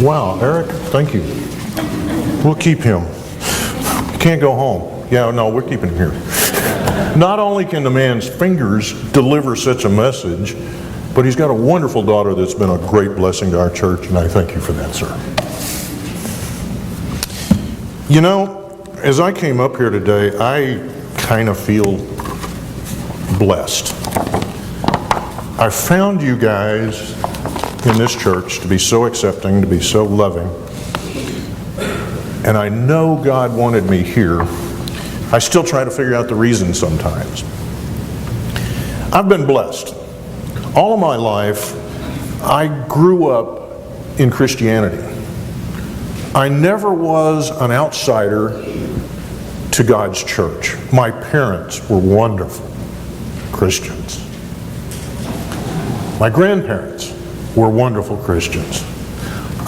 Wow, Eric, thank you. We'll keep him. Can't go home. Yeah, no, we're keeping him here. Not only can the man's fingers deliver such a message, but he's got a wonderful daughter that's been a great blessing to our church, and I thank you for that, sir. You know, as I came up here today, I kind of feel blessed. I found you guys in this church to be so accepting, to be so loving, and I know God wanted me here. I still try to figure out the reason sometimes. I've been blessed. All of my life, I grew up in Christianity. I never was an outsider to God's church. My parents were wonderful Christians. My grandparents were wonderful Christians.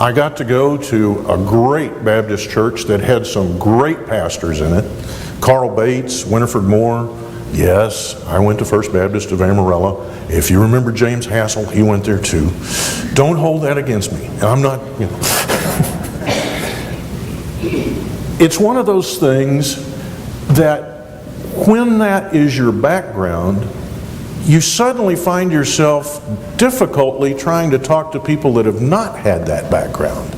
I got to go to a great Baptist church that had some great pastors in it. Carl Bates, Winifred Moore. Yes, I went to First Baptist of Amarillo. If you remember James Hassel, he went there too. Don't hold that against me. I'm not, you know. It's one of those things that when that is your background, you suddenly find yourself difficultly trying to talk to people that have not had that background.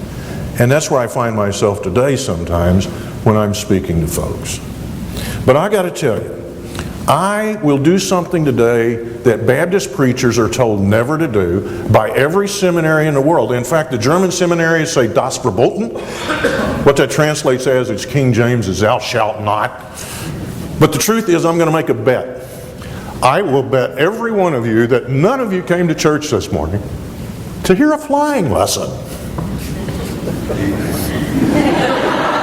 And that's where I find myself today sometimes when I'm speaking to folks. But I got to tell you, I will do something today that Baptist preachers are told never to do by every seminary in the world. In fact, the German seminaries say Das Verboten. What that translates as, it's King James, is thou shalt not. But the truth is, I'm going to make a bet. I will bet every one of you that none of you came to church this morning to hear a flying lesson.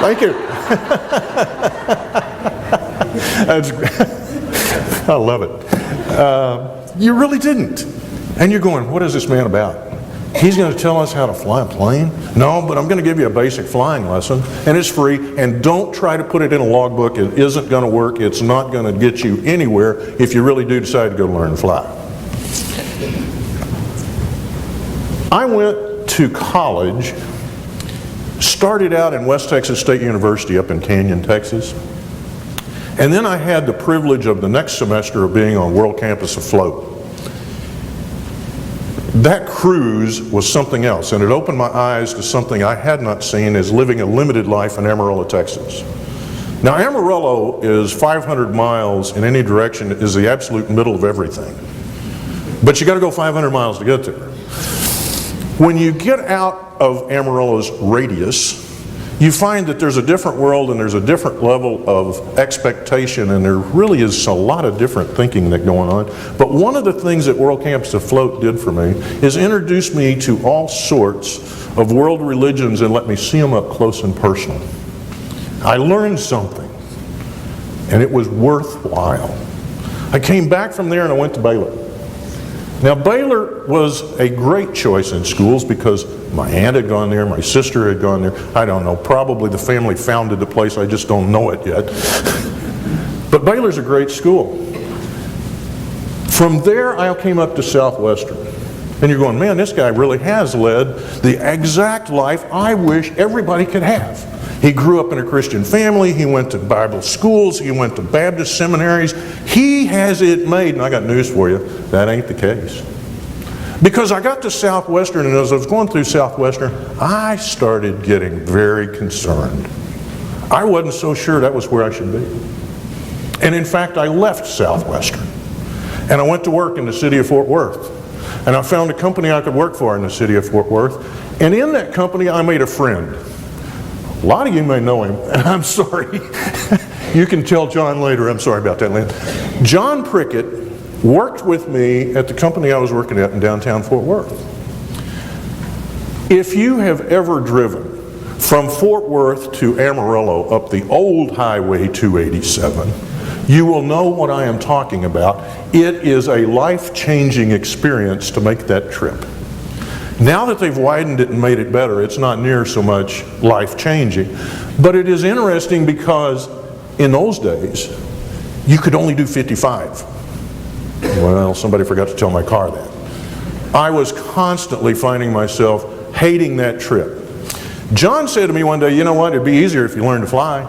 Thank you. I love it. You really didn't. And you're going, what is this man about? He's going to tell us how to fly a plane? No, but I'm going to give you a basic flying lesson, and it's free, and don't try to put it in a logbook. It isn't going to work. It's not going to get you anywhere if you really do decide to go learn to fly. I went to college, started out in West Texas State University up in Canyon, Texas, and then I had the privilege of the next semester of being on World Campus Afloat. That cruise was something else, and it opened my eyes to something I had not seen as living a limited life in Amarillo, Texas. Now, Amarillo is 500 miles in any direction, is the absolute middle of everything. But you got to go 500 miles to get there. When you get out of Amarillo's radius, you find that there's a different world and there's a different level of expectation, and there really is a lot of different thinking that's going on. But one of the things that World Campus Afloat did for me is introduce me to all sorts of world religions and let me see them up close and personal. I learned something, and it was worthwhile. I came back from there and I went to Baylor. Now, Baylor was a great choice in schools because my aunt had gone there, my sister had gone there. I don't know, probably the family founded the place, I just don't know it yet. But Baylor's a great school. From there, I came up to Southwestern. And you're going, man, this guy really has led the exact life I wish everybody could have. He grew up in a Christian family, he went to Bible schools, he went to Baptist seminaries. He has it made, and I got news for you, that ain't the case. Because I got to Southwestern, and as I was going through Southwestern, I started getting very concerned. I wasn't so sure that was where I should be. And in fact, I left Southwestern, and I went to work in the city of Fort Worth. And I found a company I could work for in the city of Fort Worth. And in that company, I made a friend. A lot of you may know him, and I'm sorry. You can tell John later, I'm sorry about that, Lynn. John Prickett worked with me at the company I was working at in downtown Fort Worth. If you have ever driven from Fort Worth to Amarillo up the old Highway 287, you will know what I am talking about. It is a life-changing experience to make that trip. Now that they've widened it and made it better, it's not near so much life-changing. But it is interesting because in those days, you could only do 55. Well, somebody forgot to tell my car that. I was constantly finding myself hating that trip. John said to me one day, you know what, it'd be easier if you learned to fly.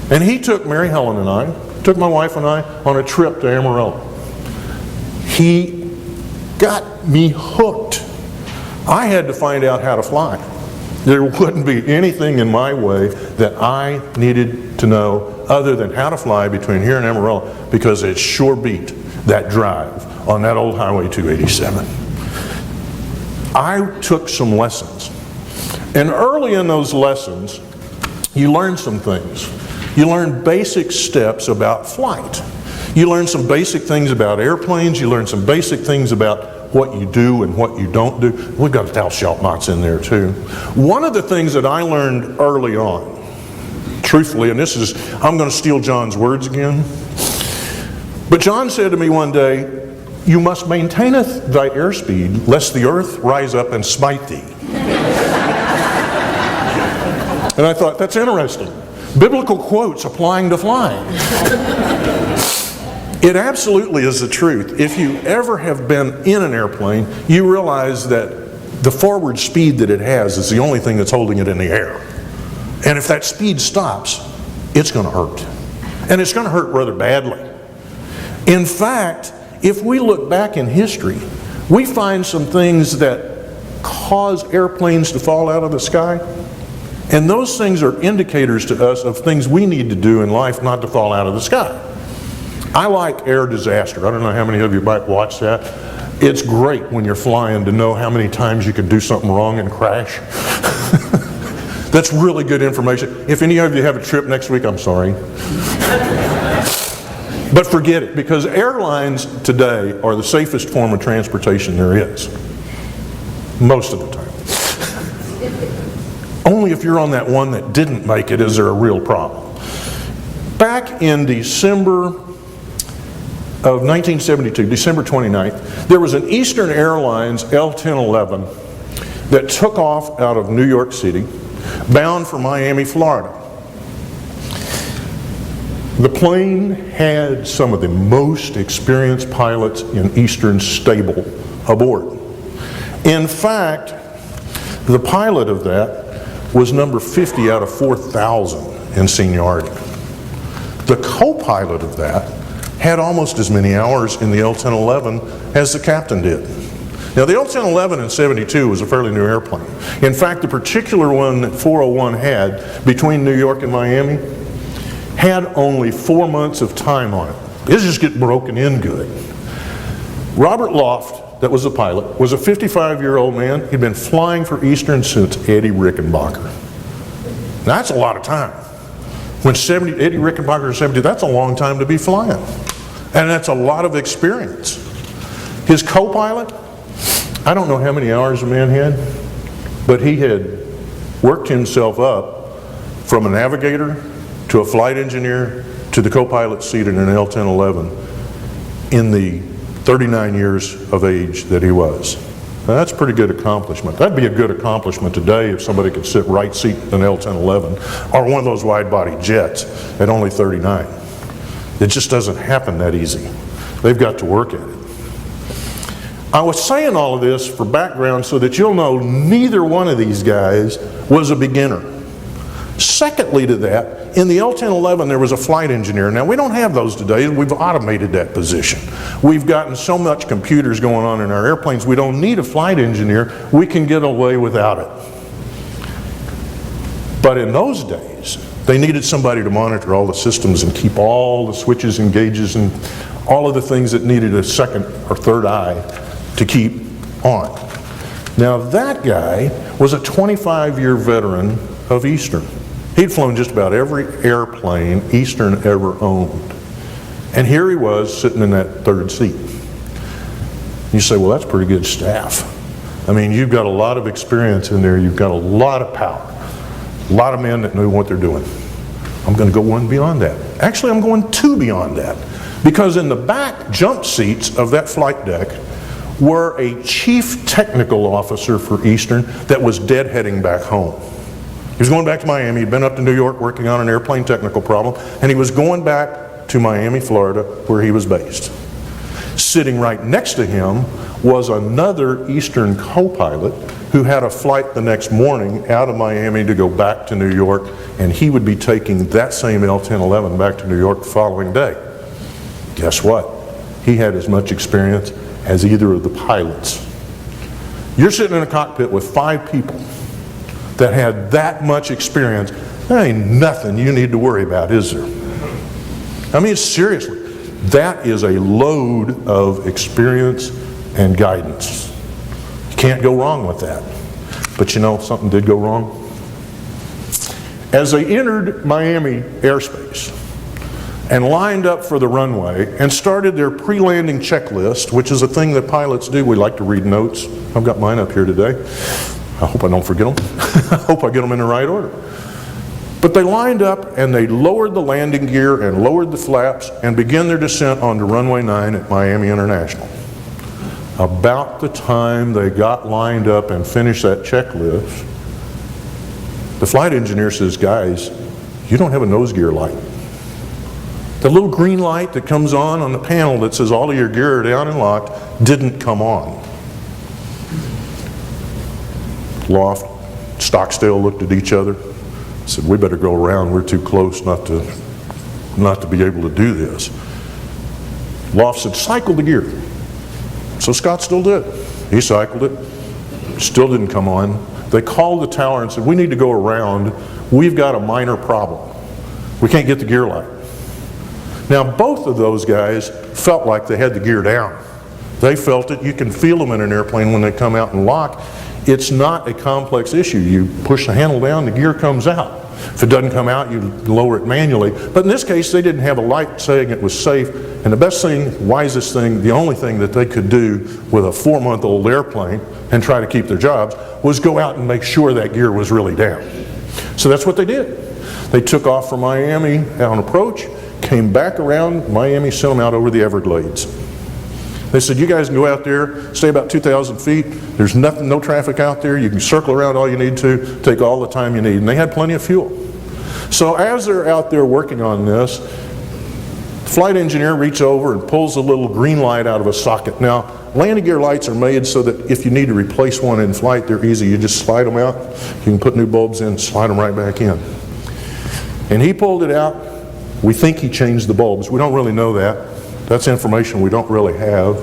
And he took Mary Helen and I, took my wife and I on a trip to Amarillo. He got me hooked. I had to find out how to fly. There wouldn't be anything in my way that I needed to know other than how to fly between here and Amarillo, because it sure beat that drive on that old Highway 287. I took some lessons. And early in those lessons, you learn some things. You learn basic steps about flight. You learn some basic things about airplanes. You learn some basic things about what you do and what you don't do. We've got Thou Shalt Nots in there too. One of the things that I learned early on, truthfully, and this is, I'm going to steal John's words again, but John said to me one day, you must maintaineth thy airspeed, lest the earth rise up and smite thee. And I thought, that's interesting. Biblical quotes applying to flying. It absolutely is the truth. If you ever have been in an airplane, you realize that the forward speed that it has is the only thing that's holding it in the air. And if that speed stops, it's going to hurt. And it's going to hurt rather badly. In fact, if we look back in history, we find some things that cause airplanes to fall out of the sky. And those things are indicators to us of things we need to do in life not to fall out of the sky. I like air disaster. I don't know how many of you might watch that. It's great when you're flying to know how many times you could do something wrong and crash. That's really good information. If any of you have a trip next week, I'm sorry. But forget it, because airlines today are the safest form of transportation there is. Most of the time. Only if you're on that one that didn't make it is there a real problem. Back in December of 1972, December 29th, there was an Eastern Airlines L-1011 that took off out of New York City, bound for Miami, Florida. The plane had some of the most experienced pilots in Eastern stable aboard. In fact, the pilot of that was number 50 out of 4,000 in seniority. The co-pilot of that had almost as many hours in the L-1011 as the captain did. Now the L-1011 in 72 was a fairly new airplane. In fact, the particular one that 401 had between New York and Miami had only 4 months of time on it. It was just getting broken in good. Robert Loft, that was the pilot, was a 55-year-old man. He'd been flying for Eastern since Eddie Rickenbacker. Now, that's a lot of time. When Eddie Rickenbacker is 70, that's a long time to be flying. And that's a lot of experience. His co-pilot, I don't know how many hours the man had, but he had worked himself up from a navigator to a flight engineer to the co-pilot seat in an L-1011 in the 39 years of age that he was. Now, that's a pretty good accomplishment. That'd be a good accomplishment today if somebody could sit right seat in an L-1011 or one of those wide-body jets at only 39. It just doesn't happen that easy. They've got to work at it. I was saying all of this for background so that you'll know neither one of these guys was a beginner. Secondly to that, in the L-1011 there was a flight engineer. Now we don't have those today. We've automated that position. We've gotten so much computers going on in our airplanes we don't need a flight engineer. We can get away without it. But in those days, they needed somebody to monitor all the systems and keep all the switches and gauges and all of the things that needed a second or third eye to keep on. Now that guy was a 25-year veteran of Eastern. He'd flown just about every airplane Eastern ever owned. And here he was sitting in that third seat. You say, well, that's pretty good staff. I mean, you've got a lot of experience in there. You've got a lot of power. A lot of men that know what they're doing. I'm going to go one beyond that. Actually, I'm going two beyond that. Because in the back jump seats of that flight deck were a chief technical officer for Eastern that was deadheading back home. He was going back to Miami. He'd been up to New York working on an airplane technical problem, and he was going back to Miami, Florida, where he was based. Sitting right next to him was another Eastern co-pilot who had a flight the next morning out of Miami to go back to New York, and he would be taking that same L-1011 back to New York the following day. Guess what? He had as much experience as either of the pilots. You're sitting in a cockpit with 5 people that had that much experience. There ain't nothing you need to worry about, is there? I mean, seriously, that is a load of experience and guidance. You can't go wrong with that. But you know, something did go wrong. As they entered Miami airspace and lined up for the runway and started their pre-landing checklist, which is a thing that pilots do. We like to read notes. I've got mine up here today. I hope I don't forget them. I hope I get them in the right order. But they lined up and they lowered the landing gear and lowered the flaps and began their descent onto runway 9 at Miami International. About the time they got lined up and finished that checklist, the flight engineer says, guys, you don't have a nose gear light. The little green light that comes on the panel that says all of your gear are down and locked didn't come on. Loft, Stockstill looked at each other, said, we better go around, we're too close not to be able to do this. Loft said, cycle the gear. So Scott still did. He cycled it, still didn't come on. They called the tower and said, we need to go around, we've got a minor problem. We can't get the gear light. Now both of those guys felt like they had the gear down. They felt it. You can feel them in an airplane when they come out and lock. It's not a complex issue. You push the handle down, the gear comes out. If it doesn't come out, you lower it manually. But in this case, they didn't have a light saying it was safe. And the best thing, wisest thing, the only thing that they could do with a 4-month-old airplane and try to keep their jobs was go out and make sure that gear was really down. So that's what they did. They took off from Miami on approach, came back around. Miami sent them out over the Everglades. They said, you guys can go out there, stay about 2,000 feet. There's nothing, no traffic out there. You can circle around all you need to, take all the time you need. And they had plenty of fuel. So as they're out there working on this, the flight engineer reaches over and pulls a little green light out of a socket. Now, landing gear lights are made so that if you need to replace one in flight, they're easy. You just slide them out. You can put new bulbs in, slide them right back in. And he pulled it out. We think he changed the bulbs. We don't really know that. That's information we don't really have.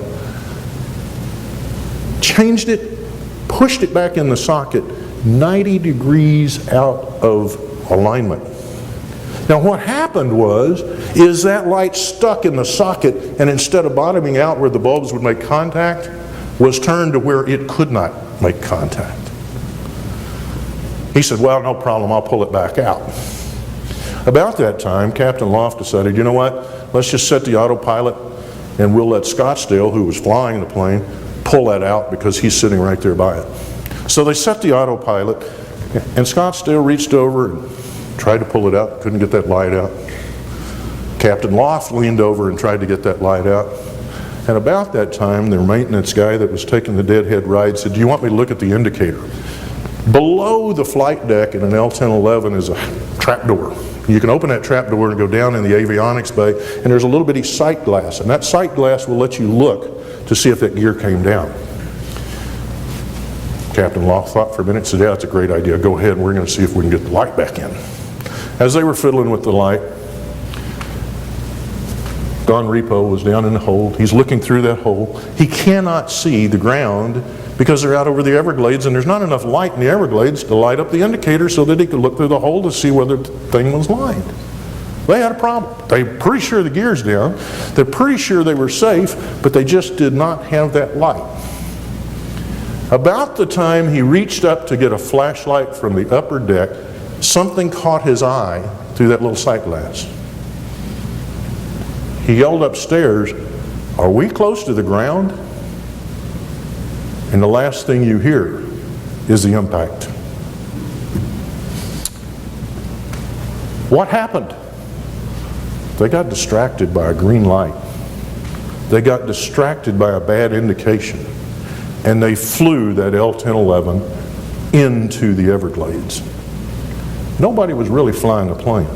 Changed it, pushed it back in the socket 90 degrees out of alignment. Now what happened is that light stuck in the socket, and instead of bottoming out where the bulbs would make contact, was turned to where it could not make contact. He said, well, no problem, I'll pull it back out. About that time, Captain Loft decided, you know what, let's just set the autopilot and we'll let Scottsdale, who was flying the plane, pull that out because he's sitting right there by it. So they set the autopilot, and Scottsdale reached over and tried to pull it out, couldn't get that light out. Captain Loft leaned over and tried to get that light out. And about that time, their maintenance guy that was taking the deadhead ride said, do you want me to look at the indicator? Below the flight deck in an L-1011 is a trapdoor. You can open that trap door and go down in the avionics bay, and there's a little bitty sight glass, and that sight glass will let you look to see if that gear came down. Captain Loft thought for a minute and said, yeah, that's a great idea. Go ahead, and we're going to see if we can get the light back in. As they were fiddling with the light, Don Repo was down in the hold. He's looking through that hole. He cannot see the ground because they're out over the Everglades, and there's not enough light in the Everglades to light up the indicator so that he could look through the hole to see whether the thing was lined. They had a problem. They're pretty sure the gear's down. They're pretty sure they were safe, but they just did not have that light. About the time he reached up to get a flashlight from the upper deck, something caught his eye through that little sight glass. He yelled upstairs, are we close to the ground? And the last thing you hear is the impact. What happened? They got distracted by a green light. They got distracted by a bad indication. And they flew that L-1011 into the Everglades. Nobody was really flying the plane.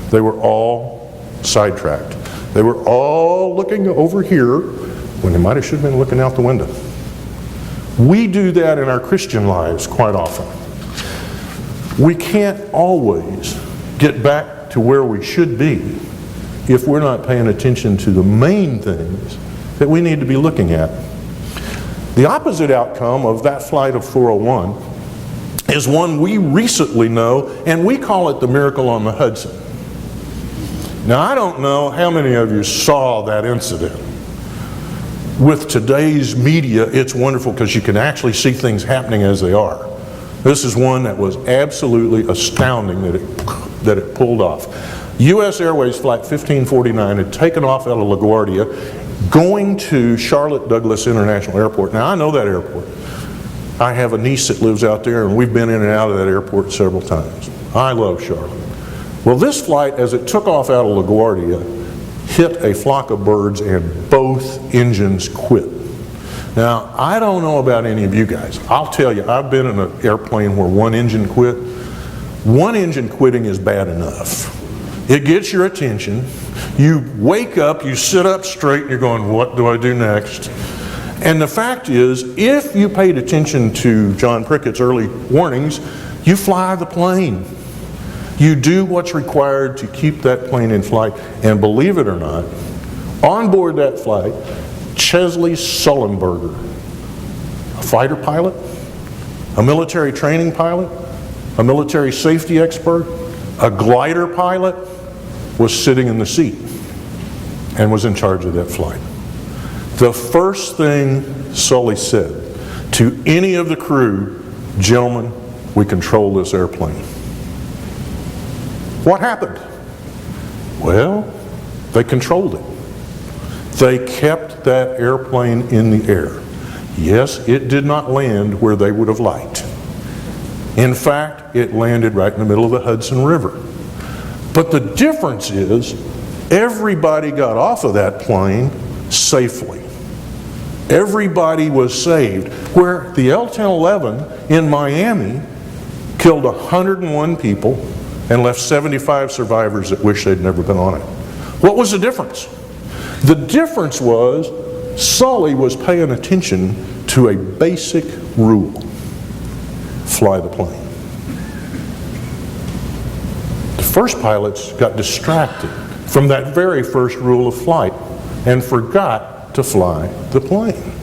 They were all sidetracked. They were all looking over here when they should have been looking out the window. We do that in our Christian lives quite often. We can't always get back to where we should be if we're not paying attention to the main things that we need to be looking at. The opposite outcome of that flight of 401 is one we recently know, and we call it the miracle on the Hudson. Now, I don't know how many of you saw that incident. With today's media, it's wonderful because you can actually see things happening as they are. This is one that was absolutely astounding that it pulled off. U.S. Airways Flight 1549 had taken off out of LaGuardia, going to Charlotte Douglas International Airport. Now, I know that airport. I have a niece that lives out there, and we've been in and out of that airport several times. I love Charlotte. Well, this flight, as it took off out of LaGuardia, hit a flock of birds and both engines quit. Now, I don't know about any of you guys. I'll tell you, I've been in an airplane where one engine quit. One engine quitting is bad enough. It gets your attention. You wake up, you sit up straight, and you're going, what do I do next? And the fact is, if you paid attention to John Prickett's early warnings, you fly the plane. You do what's required to keep that plane in flight. And believe it or not, on board that flight, Chesley Sullenberger, a fighter pilot, a military training pilot, a military safety expert, a glider pilot, was sitting in the seat and was in charge of that flight. The first thing Sully said to any of the crew, gentlemen, we control this airplane. What happened? Well, they controlled it. They kept that airplane in the air. Yes, it did not land where they would have liked. In fact, it landed right in the middle of the Hudson River. But the difference is, everybody got off of that plane safely. Everybody was saved. Where the L-1011 in Miami killed 101 people and left 75 survivors that wish they'd never been on it. What was the difference? The difference was Sully was paying attention to a basic rule: fly the plane. The first pilots got distracted from that very first rule of flight and forgot to fly the plane.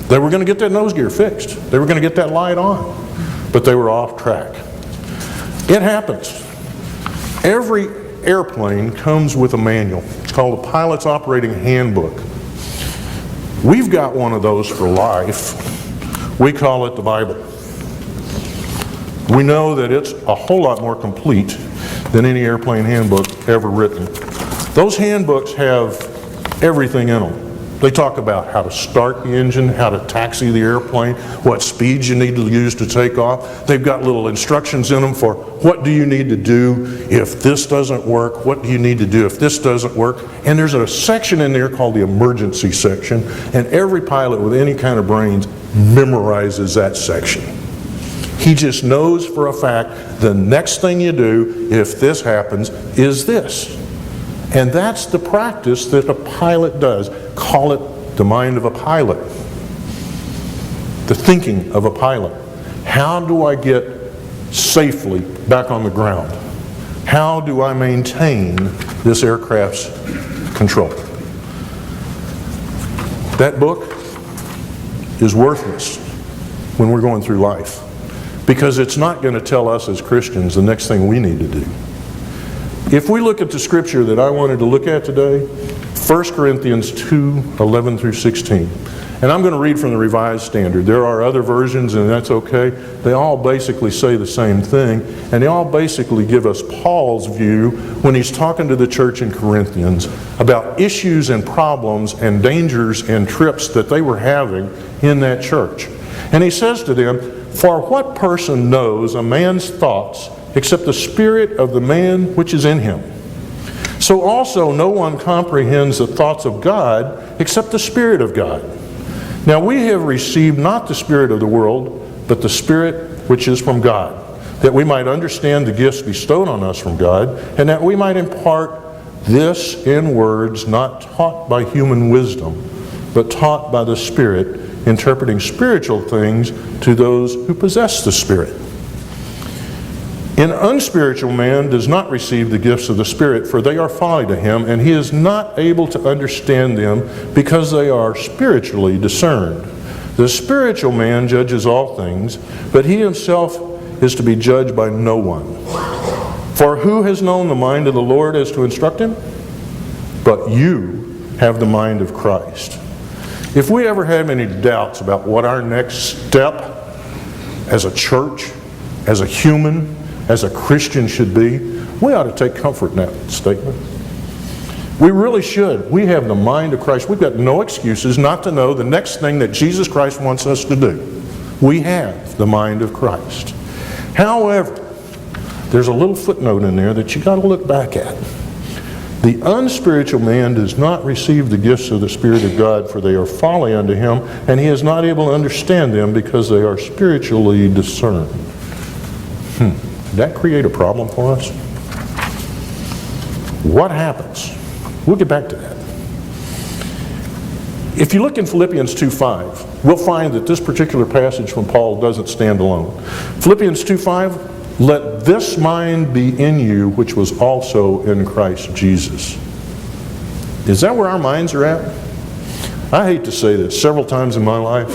They were going to get that nose gear fixed. They were going to get that light on, but they were off track. It happens. Every airplane comes with a manual. It's called a Pilot's Operating Handbook. We've got one of those for life. We call it the Bible. We know that it's a whole lot more complete than any airplane handbook ever written. Those handbooks have everything in them. They talk about how to start the engine, how to taxi the airplane, what speeds you need to use to take off. They've got little instructions in them for what do you need to do if this doesn't work, what do you need to do if this doesn't work. And there's a section in there called the emergency section, and every pilot with any kind of brains memorizes that section. He just knows for a fact the next thing you do if this happens is this. And that's the practice that a pilot does. Call it the mind of a pilot. The thinking of a pilot. How do I get safely back on the ground? How do I maintain this aircraft's control? That book is worthless when we're going through life, because it's not going to tell us as Christians the next thing we need to do. If we look at the scripture that I wanted to look at today, 1 Corinthians 2:11 through 16. And I'm going to read from the Revised Standard. There are other versions, and that's okay. They all basically say the same thing, and they all basically give us Paul's view when he's talking to the church in Corinthians about issues and problems and dangers and trips that they were having in that church. And he says to them, "For what person knows a man's thoughts except the spirit of the man which is in him? So also no one comprehends the thoughts of God except the Spirit of God. Now we have received not the spirit of the world, but the Spirit which is from God, that we might understand the gifts bestowed on us from God, and that we might impart this in words not taught by human wisdom, but taught by the Spirit, interpreting spiritual things to those who possess the Spirit. An unspiritual man does not receive the gifts of the Spirit, for they are folly to him, and he is not able to understand them because they are spiritually discerned. The spiritual man judges all things, but he himself is to be judged by no one. For who has known the mind of the Lord as to instruct him? But you have the mind of Christ. If we ever have any doubts about what our next step as a church, as a human, as a Christian should be, we ought to take comfort in that statement. We really should. We have the mind of Christ. We've got no excuses not to know the next thing that Jesus Christ wants us to do. We have the mind of Christ. However, there's a little footnote in there that you got to look back at. The unspiritual man does not receive the gifts of the Spirit of God, for they are folly unto him, and he is not able to understand them because they are spiritually discerned. Did that create a problem for us? What happens? We'll get back to that. If you look in Philippians 2:5, we'll find that this particular passage from Paul doesn't stand alone. Philippians 2:5, let this mind be in you, which was also in Christ Jesus. Is that where our minds are at? I hate to say this. Several times in my life,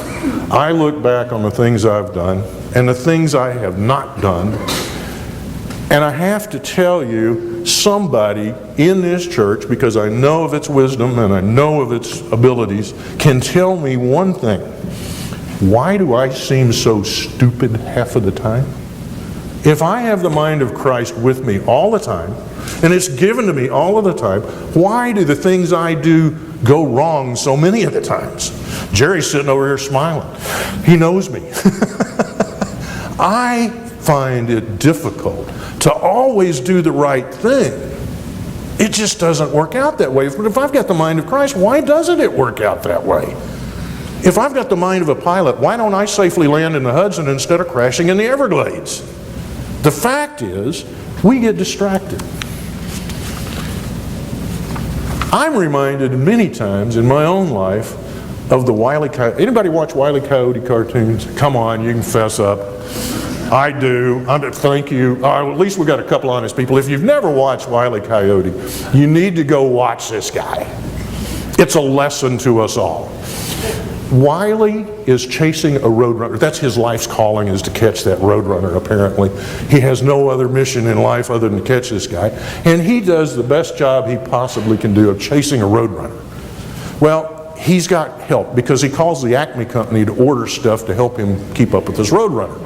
I look back on the things I've done and the things I have not done, and I have to tell you, somebody in this church, because I know of its wisdom and I know of its abilities, can tell me one thing. Why do I seem so stupid half of the time? If I have the mind of Christ with me all the time, and it's given to me all of the time, why do the things I do go wrong so many of the times? Jerry's sitting over here smiling. He knows me. I find it difficult to always do the right thing. It just doesn't work out that way. But if I've got the mind of Christ, why doesn't it work out that way? If I've got the mind of a pilot, why don't I safely land in the Hudson instead of crashing in the Everglades? The fact is, we get distracted. I'm reminded many times in my own life of the Wile E. Coyote. Anybody watch Wile E. Coyote cartoons? Come on, you can fess up. I do. Thank you. At least we got a couple honest people. If you've never watched Wile E. Coyote, you need to go watch this guy. It's a lesson to us all. Wiley is chasing a roadrunner. That's his life's calling, is to catch that roadrunner, apparently. He has no other mission in life other than to catch this guy. And he does the best job he possibly can do of chasing a roadrunner. Well, he's got help because he calls the Acme company to order stuff to help him keep up with this roadrunner.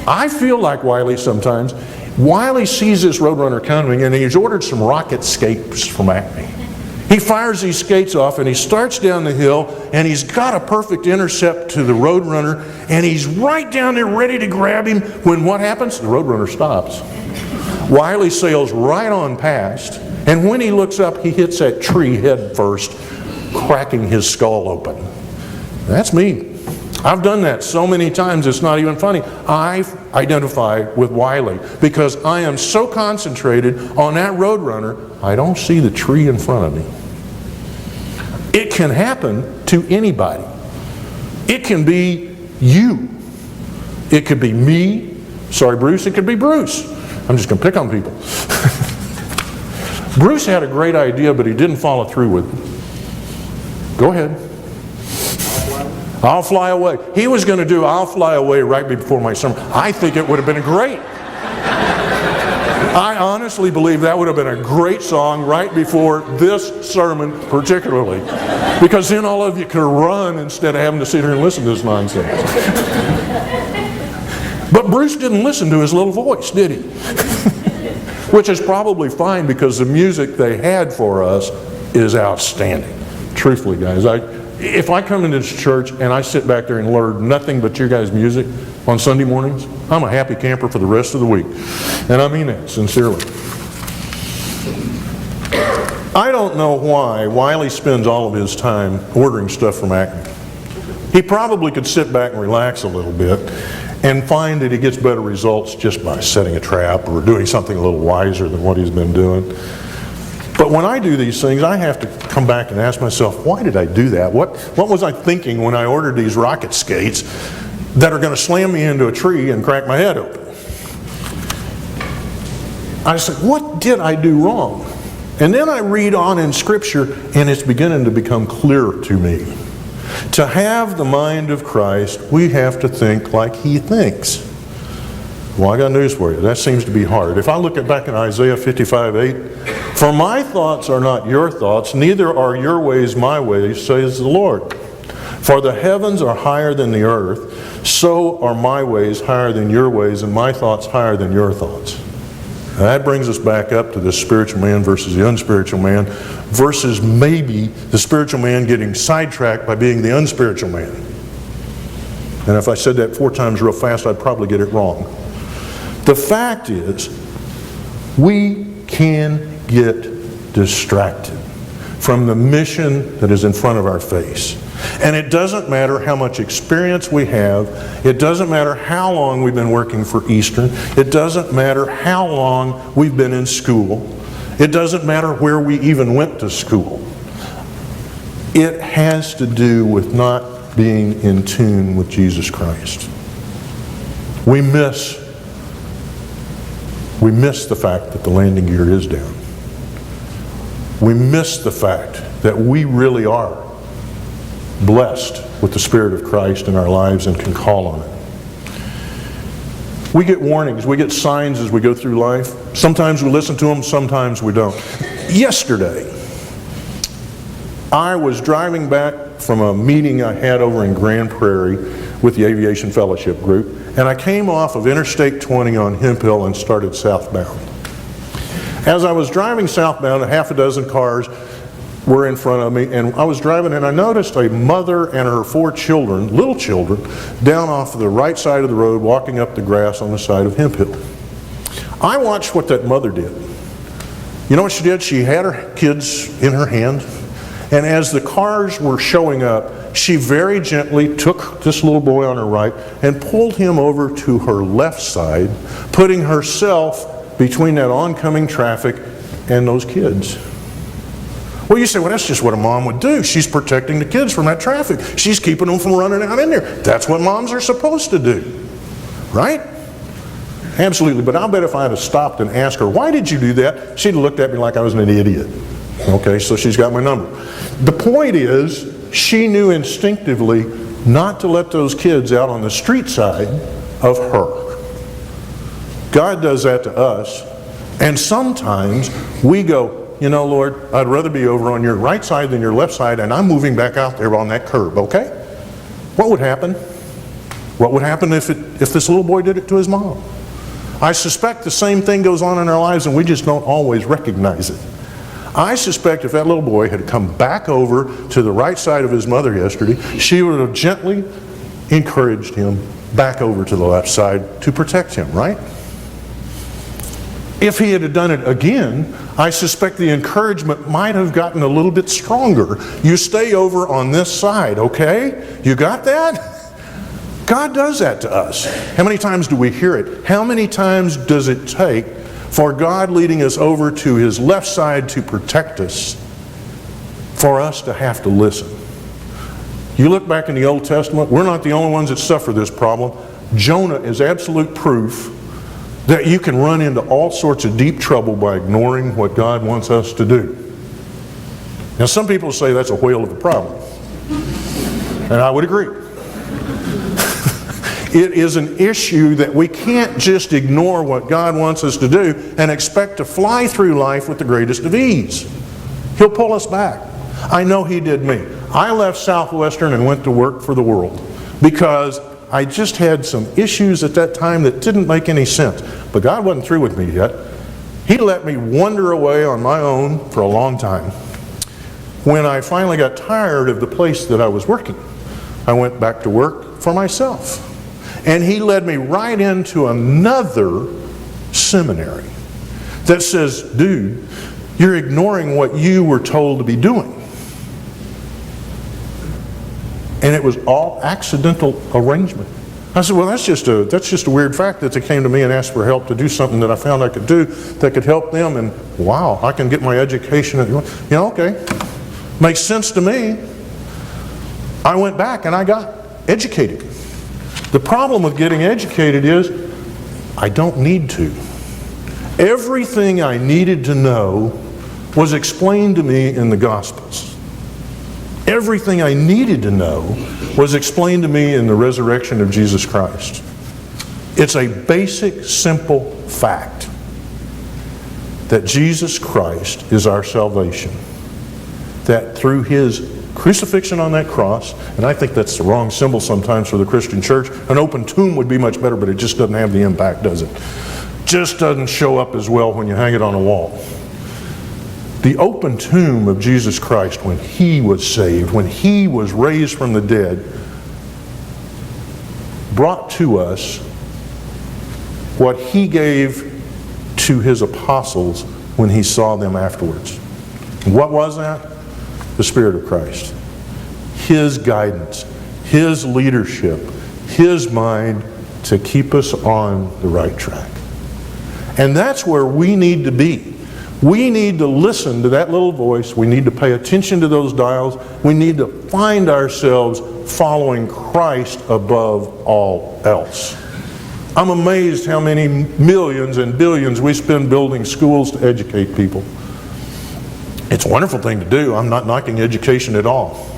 I feel like Wiley sometimes. Wiley sees this roadrunner coming and he's ordered some rocket skates from Acme. He fires these skates off and he starts down the hill and he's got a perfect intercept to the roadrunner and he's right down there ready to grab him when what happens? The roadrunner stops. Wiley sails right on past, and when he looks up he hits that tree head first, cracking his skull open. That's me. I've done that so many times it's not even funny. I identify with Wiley because I am so concentrated on that roadrunner I don't see the tree in front of me. It can happen to anybody. It can be you. It could be me. Sorry, Bruce. It could be Bruce. I'm just going to pick on people. Bruce had a great idea, but he didn't follow through with it. Go ahead. I'll fly away. He was going to do I'll fly away right before my sermon. I think it would have been great. I honestly believe that would have been a great song right before this sermon particularly. Because then all of you could run instead of having to sit here and listen to this nonsense. But Bruce didn't listen to his little voice, did he? Which is probably fine because the music they had for us is outstanding. Truthfully, guys, if I come into this church and I sit back there and learn nothing but your guys' music on Sunday mornings, I'm a happy camper for the rest of the week. And I mean that sincerely. I don't know why Wiley spends all of his time ordering stuff from Acme. He probably could sit back and relax a little bit and find that he gets better results just by setting a trap or doing something a little wiser than what he's been doing. But when I do these things, I have to come back and ask myself, why did I do that? What was I thinking when I ordered these rocket skates that are going to slam me into a tree and crack my head open? I said, what did I do wrong? And then I read on in Scripture, and it's beginning to become clear to me. To have the mind of Christ, we have to think like He thinks. Well, I got news for you. That seems to be hard. If I look back in Isaiah 55:8, for my thoughts are not your thoughts, neither are your ways my ways, says the Lord. For the heavens are higher than the earth, so are my ways higher than your ways, and my thoughts higher than your thoughts. Now that brings us back up to the spiritual man versus the unspiritual man, versus maybe the spiritual man getting sidetracked by being the unspiritual man. And if I said that 4 times real fast, I'd probably get it wrong. The fact is, we can get distracted from the mission that is in front of our face. And it doesn't matter how much experience we have. It doesn't matter how long we've been working for Eastern. It doesn't matter how long we've been in school. It doesn't matter where we even went to school. It has to do with not being in tune with Jesus Christ. We miss the fact that the landing gear is down. We miss the fact that we really are blessed with the Spirit of Christ in our lives and can call on it. We get warnings, we get signs as we go through life. Sometimes we listen to them, sometimes we don't. Yesterday, I was driving back from a meeting I had over in Grand Prairie with the Aviation Fellowship Group, and I came off of Interstate 20 on Hemphill and started southbound. As I was driving southbound, a half a dozen cars were in front of me, and I was driving, and I noticed a mother and her 4 children, little children, down off the right side of the road walking up the grass on the side of Hemphill. I watched what that mother did. You know what she did? She had her kids in her hand, and as the cars were showing up, she very gently took this little boy on her right and pulled him over to her left side, putting herself between that oncoming traffic and those kids. Well, you say, well, that's just what a mom would do. She's protecting the kids from that traffic. She's keeping them from running out in there. That's what moms are supposed to do, right? Absolutely. But I'll bet if I had stopped and asked her, why did you do that? She'd have looked at me like I was an idiot. Okay, so she's got my number. The point is, she knew instinctively not to let those kids out on the street side of her. God does that to us, and sometimes we go, you know, Lord, I'd rather be over on your right side than your left side, and I'm moving back out there on that curb, okay? What would happen? What would happen if this little boy did it to his mom? I suspect the same thing goes on in our lives, and we just don't always recognize it. I suspect if that little boy had come back over to the right side of his mother yesterday, she would have gently encouraged him back over to the left side to protect him, right? If he had done it again, I suspect the encouragement might have gotten a little bit stronger. You stay over on this side, okay? You got that? God does that to us. How many times do we hear it? How many times does it take for God leading us over to His left side to protect us, for us to have to listen? You look back in the Old Testament, we're not the only ones that suffer this problem. Jonah is absolute proof that you can run into all sorts of deep trouble by ignoring what God wants us to do. Now some people say that's a whale of a problem, and I would agree. It is an issue that we can't just ignore what God wants us to do and expect to fly through life with the greatest of ease. He'll pull us back. I know He did me. I left Southwestern and went to work for the world because I just had some issues at that time that didn't make any sense. But God wasn't through with me yet. He let me wander away on my own for a long time. When I finally got tired of the place that I was working, I went back to work for myself. And He led me right into another seminary that says, dude, you're ignoring what you were told to be doing. And it was all accidental arrangement. I said, well, that's just a weird fact that they came to me and asked for help to do something that I found I could do that could help them, and wow, I can get my education. Okay, makes sense to me. I went back and I got educated. The problem with getting educated is I don't need to. Everything I needed to know was explained to me in the Gospels. Everything I needed to know was explained to me in the resurrection of Jesus Christ. It's a basic, simple fact that Jesus Christ is our salvation. That through His crucifixion on that cross, and I think that's the wrong symbol sometimes for the Christian church. An open tomb would be much better, but it just doesn't have the impact, does it? Just doesn't show up as well when you hang it on a wall. The open tomb of Jesus Christ, when He was saved, when He was raised from the dead, brought to us what He gave to His apostles when He saw them afterwards. What was that? The Spirit of Christ. His guidance, His leadership, His mind to keep us on the right track. And that's where we need to be. We need to listen to that little voice. We need to pay attention to those dials. We need to find ourselves following Christ above all else. I'm amazed how many millions and billions we spend building schools to educate people. It's a wonderful thing to do. I'm not knocking education at all.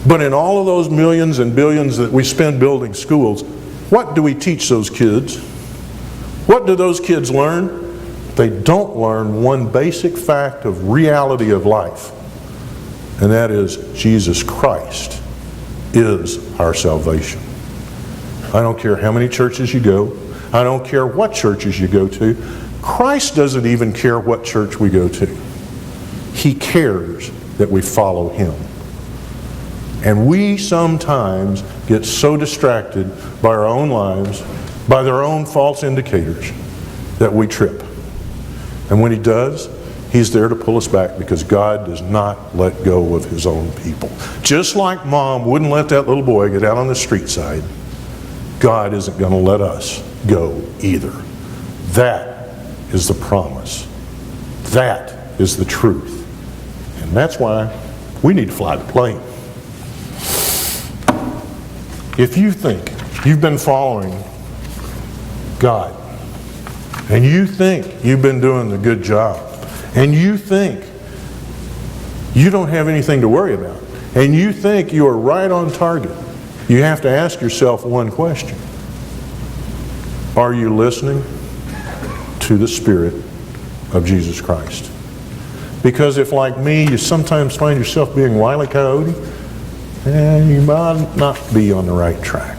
But in all of those millions and billions that we spend building schools, what do we teach those kids? What do those kids learn? They don't learn one basic fact of reality of life, and that is Jesus Christ is our salvation. I don't care how many churches you go. I don't care what churches you go to. Christ doesn't even care what church we go to. He cares that we follow Him. And we sometimes get so distracted by our own lives, by their own false indicators, that we trip. And when He does, He's there to pull us back, because God does not let go of His own people. Just like Mom wouldn't let that little boy get out on the street side, God isn't going to let us go either. That is the promise. That is the truth. And that's why we need to fly the plane. If you think you've been following God, and you think you've been doing a good job, and you think you don't have anything to worry about, and you think you are right on target, you have to ask yourself one question. Are you listening to the Spirit of Jesus Christ? Because if, like me, you sometimes find yourself being Wile E. Coyote, you might not be on the right track.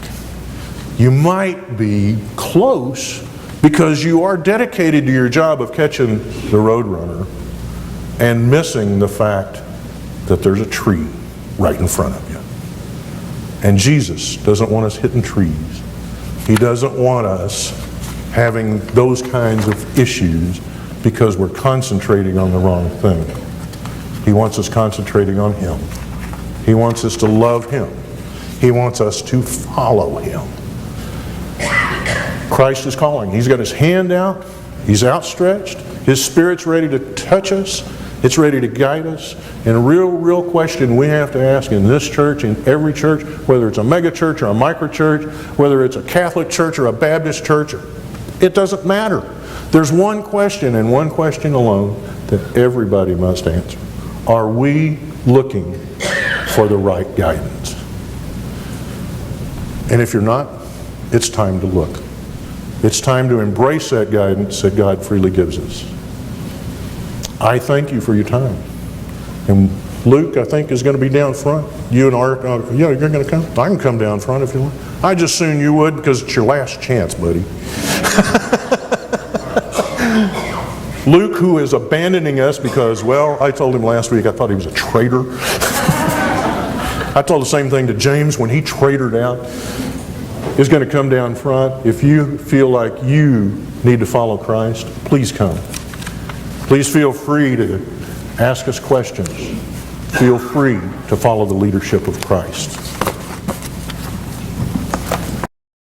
You might be close, because you are dedicated to your job of catching the roadrunner and missing the fact that there's a tree right in front of you. And Jesus doesn't want us hitting trees. He doesn't want us having those kinds of issues because we're concentrating on the wrong thing. He wants us concentrating on Him. He wants us to love Him. He wants us to follow Him. Christ is calling. He's got His hand out. He's outstretched. His Spirit's ready to touch us. It's ready to guide us. And a real question we have to ask in this church, in every church, whether it's a mega church or a micro church, whether it's a Catholic church or a Baptist church, it doesn't matter. There's one question, and one question alone, that everybody must answer. Are we looking for the right guidance? And if you're not, it's time to look. It's time to embrace that guidance that God freely gives us. I thank you for your time. And Luke, I think, is going to be down front. You and Art, you're going to come? I can come down front if you want. I just assume you would, because it's your last chance, buddy. Luke, who is abandoning us because, well, I told him last week I thought he was a traitor. I told the same thing to James when he traitorred out. Is going to come down front. If you feel like you need to follow Christ, please come. Please feel free to ask us questions. Feel free to follow the leadership of Christ.